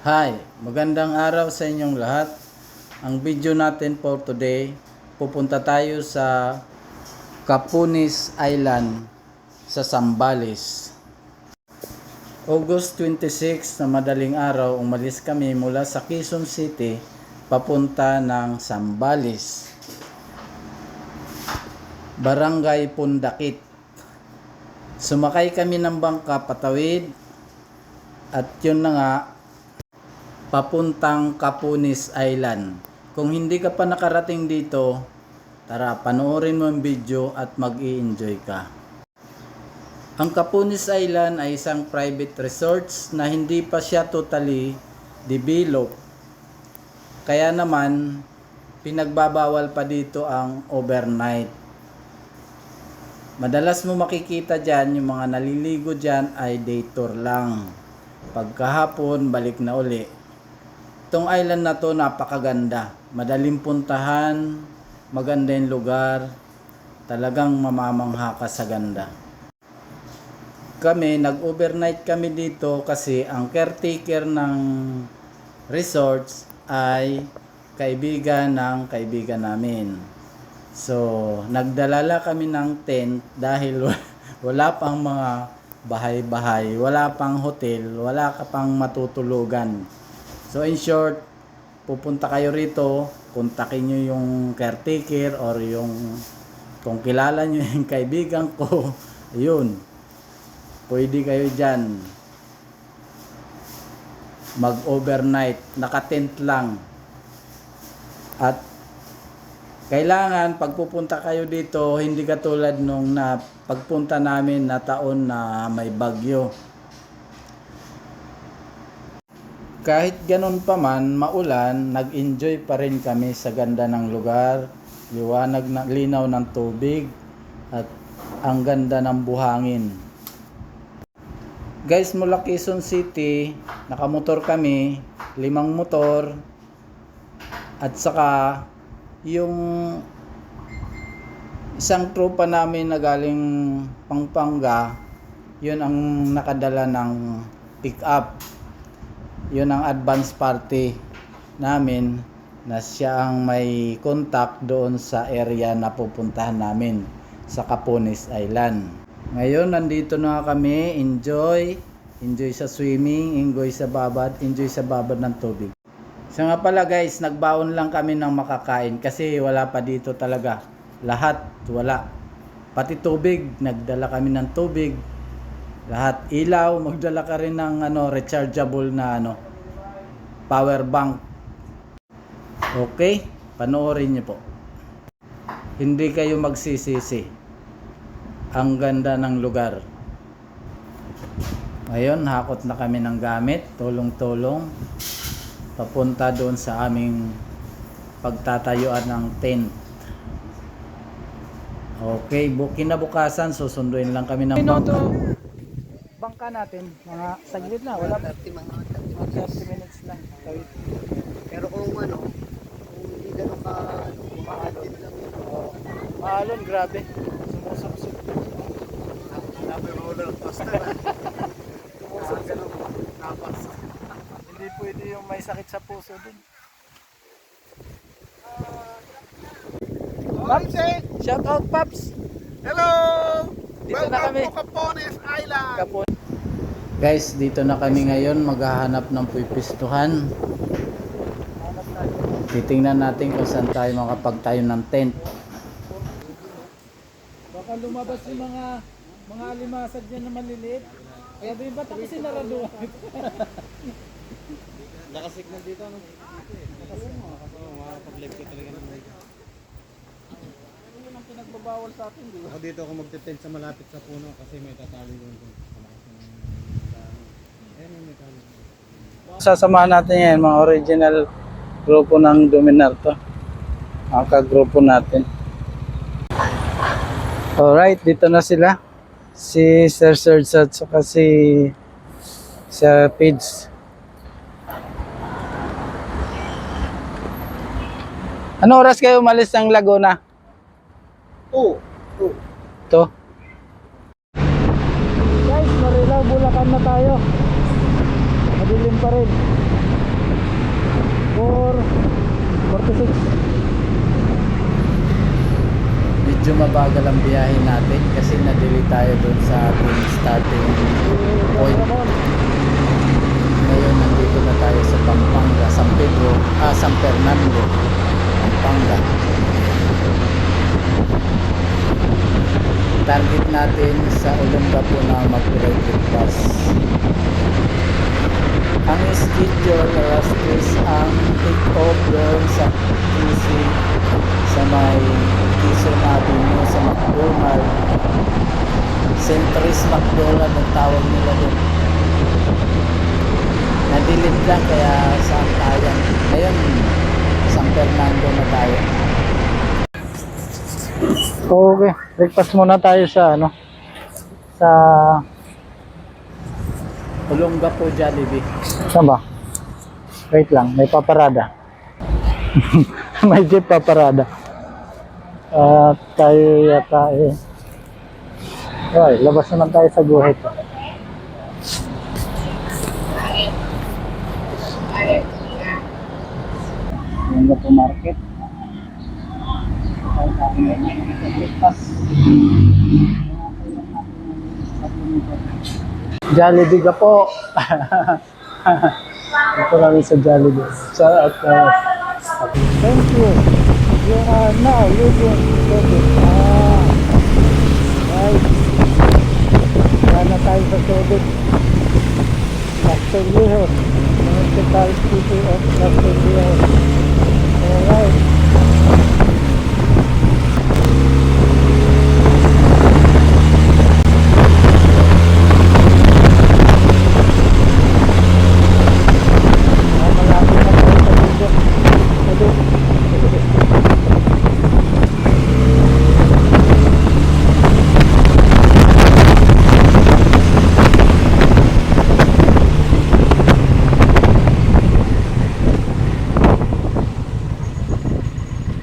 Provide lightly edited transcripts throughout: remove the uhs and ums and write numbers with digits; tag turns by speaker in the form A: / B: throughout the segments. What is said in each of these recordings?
A: Hi, magandang araw sa inyong lahat. Ang video natin for today, pupunta tayo sa Capunis Island sa Zambales. August 26 na madaling araw, umalis kami mula sa Quezon City papunta ng Zambales, Barangay Pundakit. Sumakay kami ng bangka patawid at yun na nga, papuntang Capunis Island. Kung hindi ka pa nakarating dito, tara, panoorin mo ang video at mag-i-enjoy ka. Ang Capunis Island ay isang private resort na hindi pa siya totally developed. Kaya naman, pinagbabawal pa dito ang overnight. Madalas mo makikita dyan, yung mga naliligo dyan ay day tour lang. Pagkahapon, balik na uli. Itong island na to napakaganda, madaling puntahan, maganda yung lugar, talagang mamamangha ka sa ganda. Kami, nag-overnight kami dito kasi ang caretaker ng resorts ay kaibigan ng kaibigan namin. So, nagdalala kami ng tent dahil wala pang mga bahay-bahay, wala pang hotel, wala ka pang matutulugan. So in short, pupunta kayo rito, kontakin nyo yung caretaker or yung kung kilala nyo yung kaibigan ko, yun, pwede kayo dyan mag-overnight, naka-tent lang. At kailangan pagpupunta kayo dito, hindi katulad nung na pagpunta namin na taon na may bagyo. Kahit ganun pa man, maulan, nag-enjoy pa rin kami sa ganda ng lugar, liwanag na linaw ng tubig, at ang ganda ng buhangin. Guys, mula Quezon City, nakamotor kami, 5 motor, at saka yung isang tropa namin na galing Pampanga, yun ang nakadala ng pick-up. Yun ang advance party namin na siya ang may contact doon sa area na pupuntahan namin sa Capunis Island. Ngayon nandito na kami, enjoy sa swimming, enjoy sa babad ng tubig. So nga pala guys, nagbaon lang kami ng makakain kasi wala pa dito talaga. Lahat wala. Pati tubig, nagdala kami ng tubig. Lahat ilaw, magdala ka rin ng rechargeable na power bank. Okay, panoorin niyo po. Hindi kayo magsisisi. Ang ganda ng lugar. Ngayon, hakot na kami ng gamit, tulong-tulong papunta doon sa aming pagtatayuan ng tent. Okay, kinabukasan susunduin lang kami ng bangka. Bangka natin, mga saglit na, wala pa 30 minutes lang.
B: Pero kung kung hindi gano'n ka maalon lang yun.
A: Maalon, grabe. Sumusubsub.
B: Sabi mo ulo ng poster. Sumusubsub. Napas.
A: Hindi pwede yung may sakit sa puso din. Paps, shout out Paps.
B: Hello!
A: Dito na kami.
B: Welcome to Capunis Island.
A: Guys, dito na kami ngayon maghahanap ng pipistuhan. Titingnan natin kung saan tayo makapagtayo ng tent. Baka lumabas yung mga alimasag dyan na maliliit. Kaya ba yung bata kasi naraduan?
B: Nakasignal dito, ano? Nakasignal. Makapag-live ko talaga ng live.
A: Yun ang pinagbabawal sa atin, di ba?
B: Ako dito ako magte-tent sa malapit sa puno kasi may tatali doon.
A: Sasamahan natin yan, mga original grupo ng Dominar to. Ang kagrupo natin. Alright, dito na sila. Si Sir Serge at saka si Sir Pids. Ano oras kayo umalis ng Laguna?
B: Oo.
A: Ito. Guys, Marilaw, Bulacan na tayo. Madilim pa rin. 46. Medyo mabagal ang biyahe natin kasi na-delay tayo doon sa ating starting point. Ngayon nandito na tayo sa Pampanga, San Fernando, Pampanga. Target natin sa Olongapo na mag-electric bus. Ang schedule alas 3 ang take off doon sa QC sa may Quezon Avenue sa McDonald. Centris McDonald ang tawag nila doon. Nadilim lang kaya saan tayo. Ngayon, San Fernando na tayo. Okay, breakfast muna tayo sa sa Olongapo Jollibee. Saan ba? Wait lang, may paparada. May jeep paparada. Tayo yata ay, labas naman tayo sa guhit. Olongapo Market. Jollibee ka po. Ito kami sa Jollibee. Thank you. You are now living Subic. Right. Sana tayo sa Subic. Castellihon. Municipal City of Castellihon. Alright.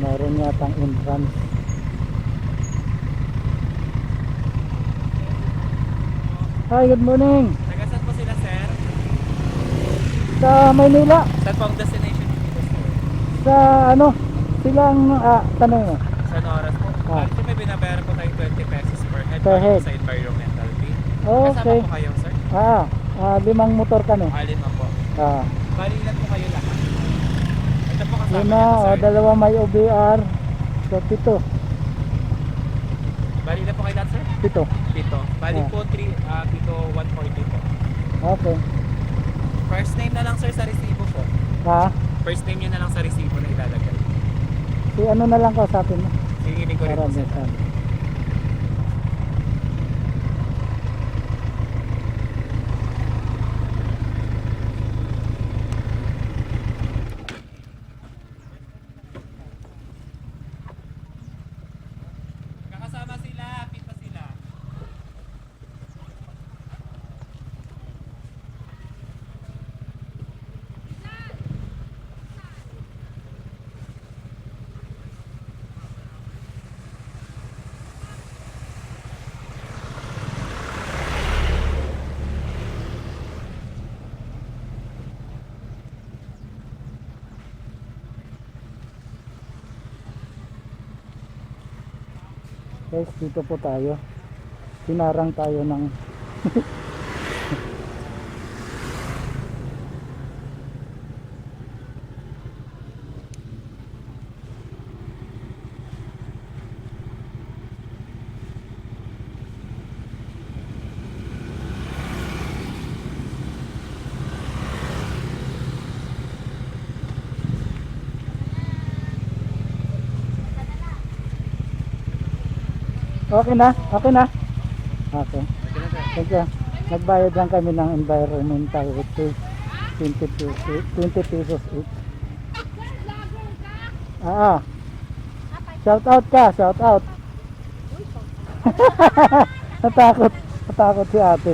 A: Meron yatang entrance. Hi, good morning.
C: Taga-saan po sila, sir?
A: Sa Maynila.
C: Saan po ang destination dito, sir?
A: Sa silang tanong mo.
C: Saan oras po?
A: Ah.
C: Actually, may binabayaran po tayong 20 pesos per head,
A: Per head.
C: sa environmental fee.
A: Okay.
C: Kasama po kayo, sir?
A: 5 motor kami.
C: Alin mo po. Bali, ilan po kayo lahat? Ito po kasama
A: Lima,
C: nito, sir.
A: dalawa may OBR. So, 7.
C: Bali, ilan po kayo lahat, sir?
A: 7.
C: Pito. Bali
A: Ah.
C: po, pito 140 po.
A: Okay.
C: First name na lang, sir, sa resibo po. First name nyo na lang sa resibo na ilalagay.
A: Si na lang ko sa atin.
C: Hinginin ko rin po sila. Kakasama sila, pita sila.
A: Guys, dito po tayo. Pinarang tayo ng Okay na? Okay na? Okay. Thank you. Nagbayad lang kami ng environmental ito. 20 pesos each. Shout out ka, shout out. Natakot si ate.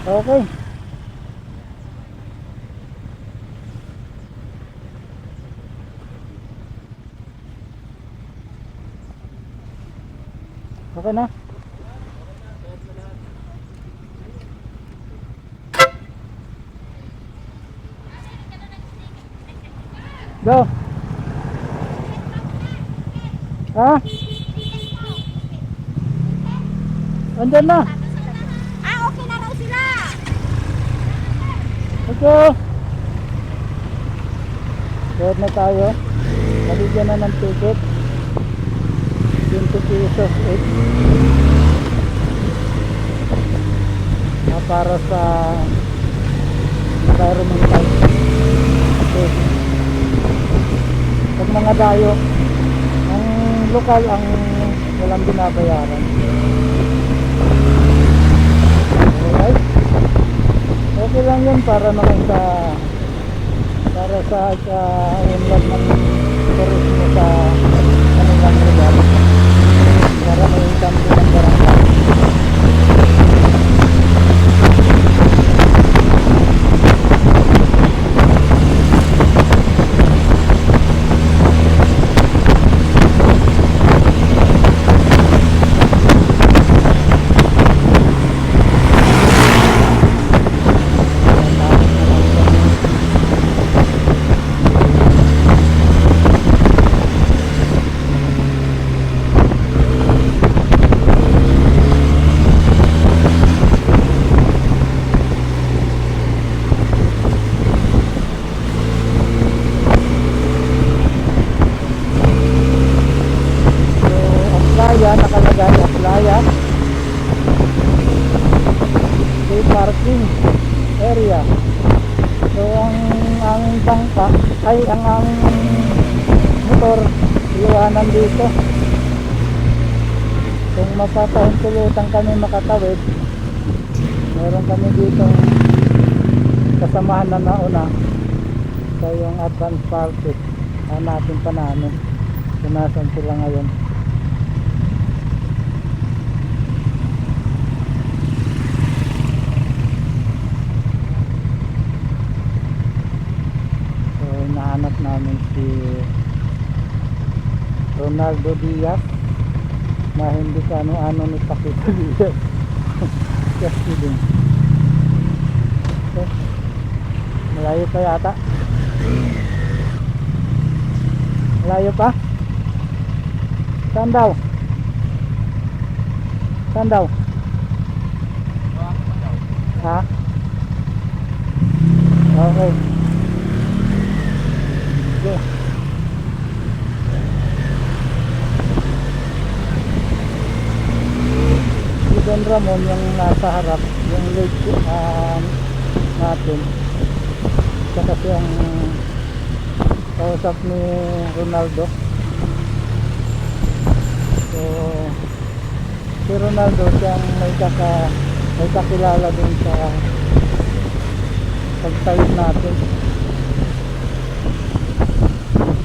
A: Okay. Okay na? Go. Ha? Andyan na.
D: Okay na raw sila.
A: Okay. Bayad na tayo. Nabigyan na ng ticket. 20 pesos each. Para sa environmental. Okay. Pag mga dayo, ang lokal ang walang binabayaran. Alright. Okay lang yun para naman sa unlad ng turismo sa kanilang lugar. Para may income din ang barangay. Nakalagay ang playa free parking area. So ang aming bangka ay ang aming motor iwanan dito. Kung mapapahintulutan kami makatawid, meron kami dito kasamahan na nauna. So yung advance party hanapin pa namin kung nasan sila ngayon. Nahanap namin si Ronaldo Diaz na hindi ka ano ni Paquito Diaz. Just kidding. Okay. Malayo pa yata. Malayo pa? Saan daw? Saan daw? Ha? Okay. Okay. Si Don Ramon yung nasa harap, yung lake natin. Siya kasi ang kausap ni Ronaldo. So si Ronaldo siyang may kakilala din sa pagtayog natin.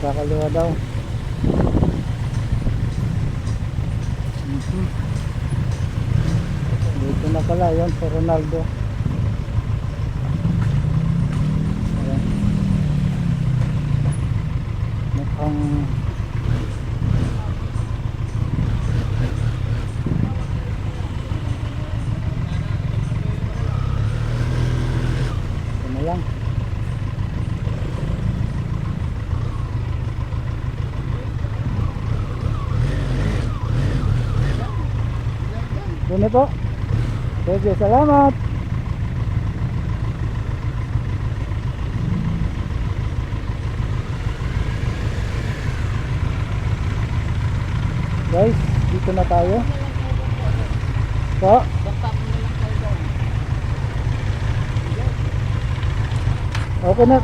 A: Kakaliwa daw. Dito na pala yun si Ronaldo. Ayan. Mukhang ito na lang. Ini po. Sige, salamat. Guys, dito na tayo. Po. Okay na.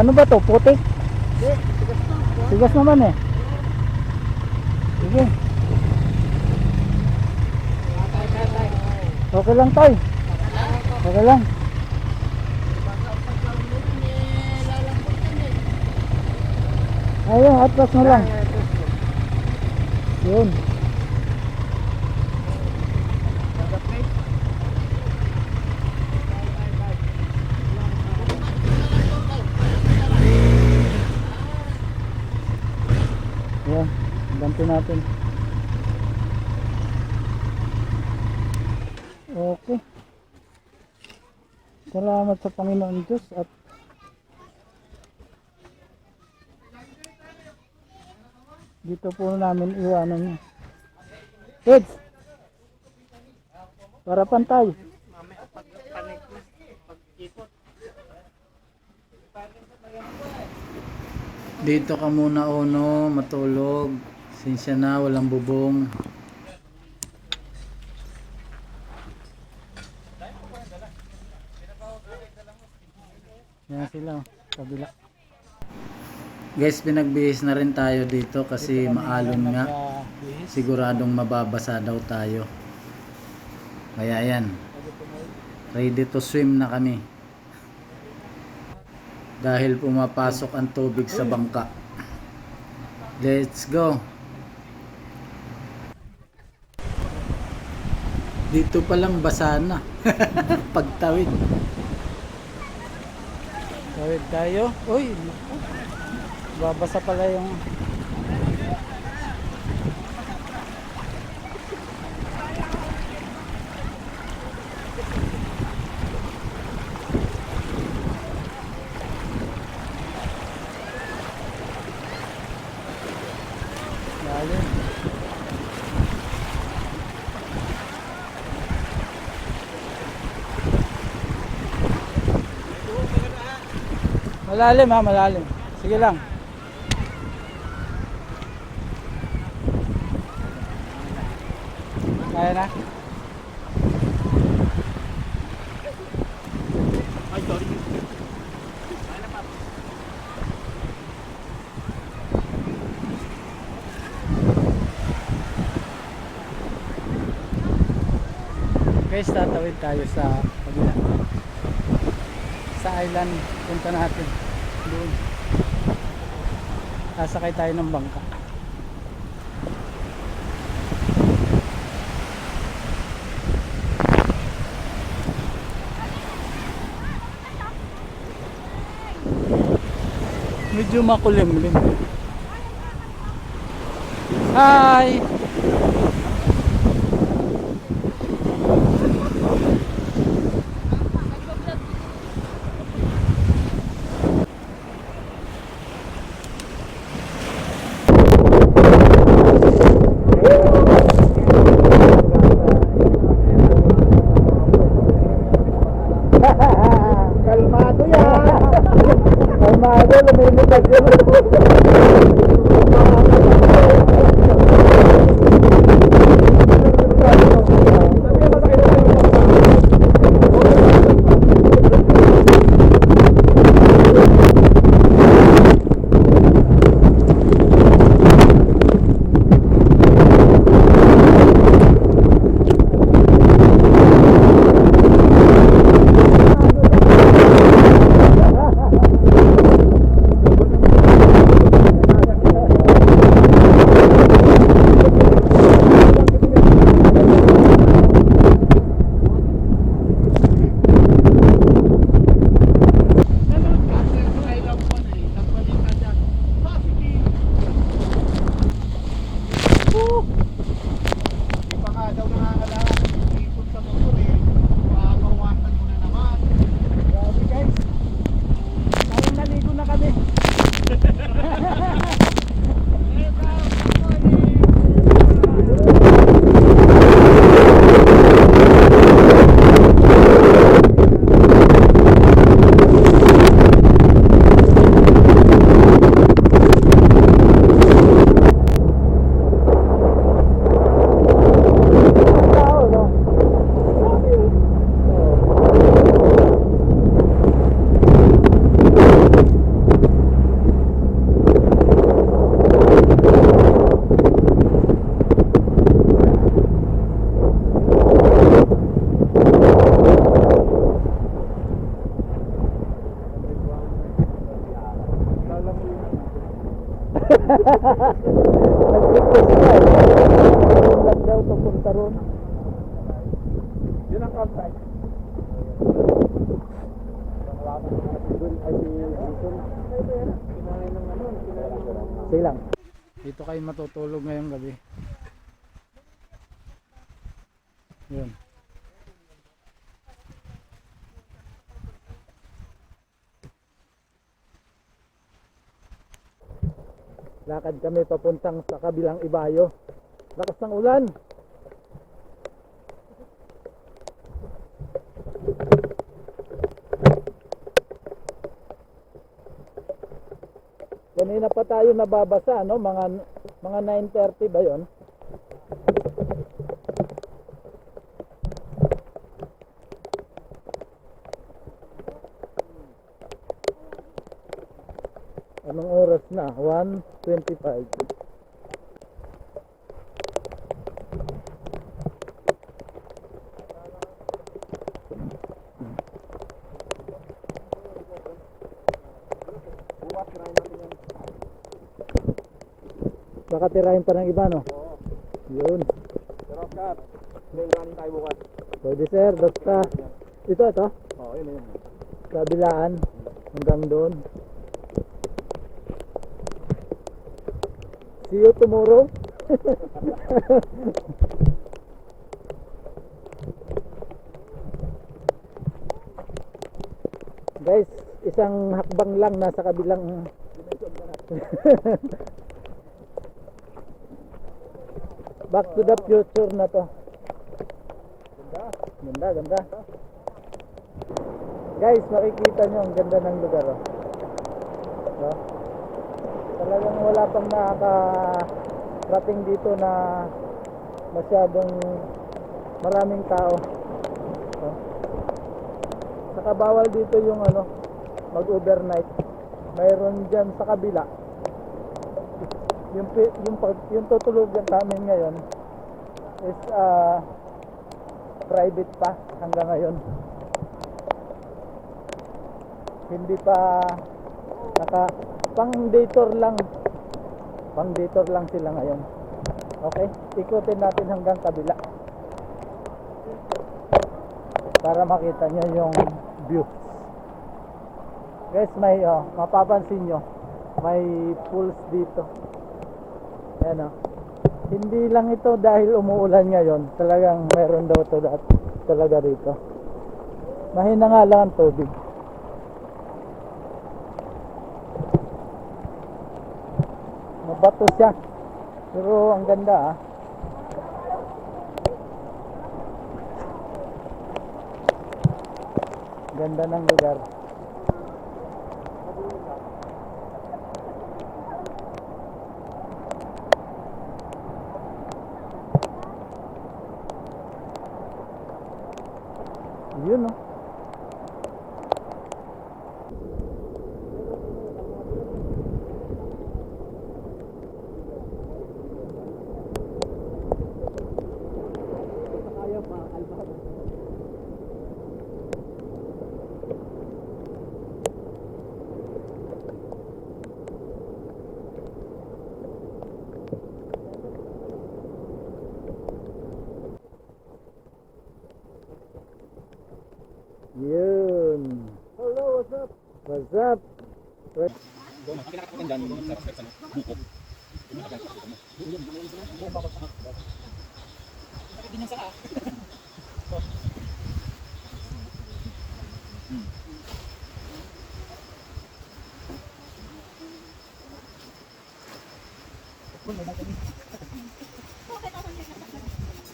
A: Ano ba to? Putik? Tigas naman eh. Sige. Okay lang tayo. Okay lang. Ayun, atras na lang. Yun. Ito natin. Okay. Salamat sa Panginoon Diyos at dito po namin iwanan niya. Kids! Para pantay. Dito ka muna Ono, matulog. Sinsya na, walang bubong. Yan sila, kabila. Guys, pinagbihis na rin tayo dito kasi maalon nga. Siguradong mababasa daw tayo. Kaya yan. Ready to swim na kami. Dahil pumapasok ang tubig sa bangka. Let's go. Dito pa lang basa na. Pagtawid. Tawid tayo. Uy, babasa pala yung lalim. Malalim ha, malalim. Sige lang. Kaya na?
C: Ay, sorry.
A: Guys, tatawid tayo sa kabila. Sa island, punta natin doon. Sasakay tayo ng bangka. Medyo makulimlim. Hi! Kalmado yan! Kalmado, lumilipad yun. Nag-request daw papunta ron. Yun ang campsite. Silang. Dito kayo matutulog ngayong gabi. Yun. Lakad kami papuntang sa kabilang ibayo. Lakas ng ulan. Kanina pa tayo nababasa, no? Mga 9:30 ba 'yon? Anong oras na? 1:25. Baka tirahin pa ng iba, no? Oo. Yun.
C: Sir Oscar, may running tayo bukas.
A: Pwede sir, basta. Ito?
C: Oo, yun.
A: Kabilaan. Hanggang doon. See you tomorrow. Guys, isang hakbang lang nasa kabilang Back to the future na to. Ganda. Guys, makikita nyo ang ganda ng lugar, oh. So, talagang wala pang nakakarating dito na masyadong maraming tao. So, saka bawal dito yung mag-overnight. Mayroon dyan sa kabila. Yung tutulugan namin ngayon is private pa hanggang ngayon. Hindi pa pang dator lang sila ngayon. Okay, ikutin natin hanggang kabila para makita nyo yung view. Guys, may mapapansin nyo may pools dito. Ayan, hindi lang ito dahil umuulan ngayon, talagang meron daw ito talaga rito. Mahina nga lang ang tubig. Mabato siya, pero ang ganda, ganda ng lugar. Yun, no? Yun. Hello, what's up? What's up?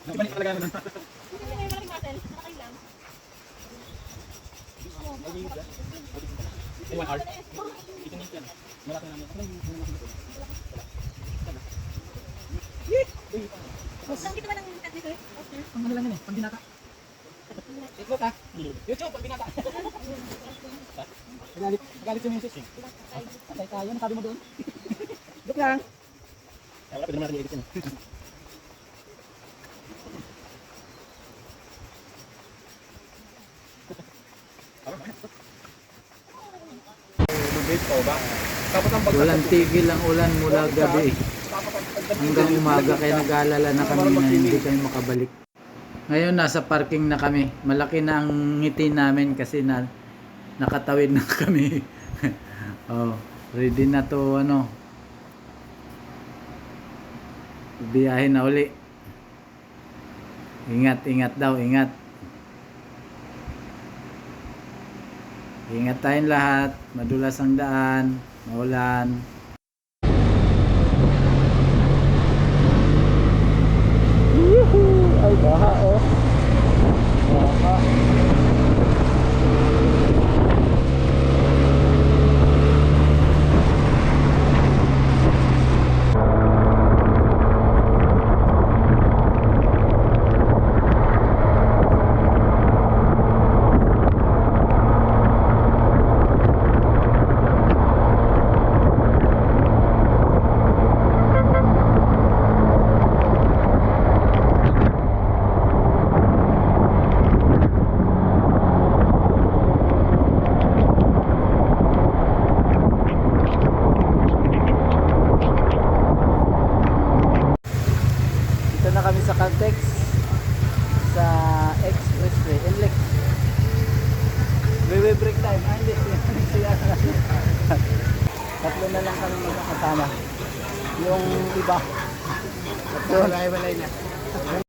C: Balik talaga naman. Ay, 1 hour. Ito na yan. Malaki naman.
D: Saan kita ba ng dito?
C: Ang ano lang yun eh, pang binata. Itlog ha? YouTube, pang binata. Nagalit yung message eh. Patay tayo, nasabi mo doon. Joke lang. Wala, pwede naman natin i-edit yun.
A: Walang tigil ang ulan mula gabi hanggang umaga, kaya nag-aalala na kami na hindi kami makabalik. Ngayon nasa parking na kami. Malaki na ang ngiti namin kasi nakatawid na kami. Oh, ready na to biyahe na uli. Ingat, ingat daw, ingat. Ingat tayong lahat. Madulas ang daan, maulan. Ay, baha oh. Baha. Dito na kami sa Caltex sa Expressway NLEX. Way break time. Hindi. Tatlo na lang kami magkakasama. Yung iba. Tatlo.
B: Walay na.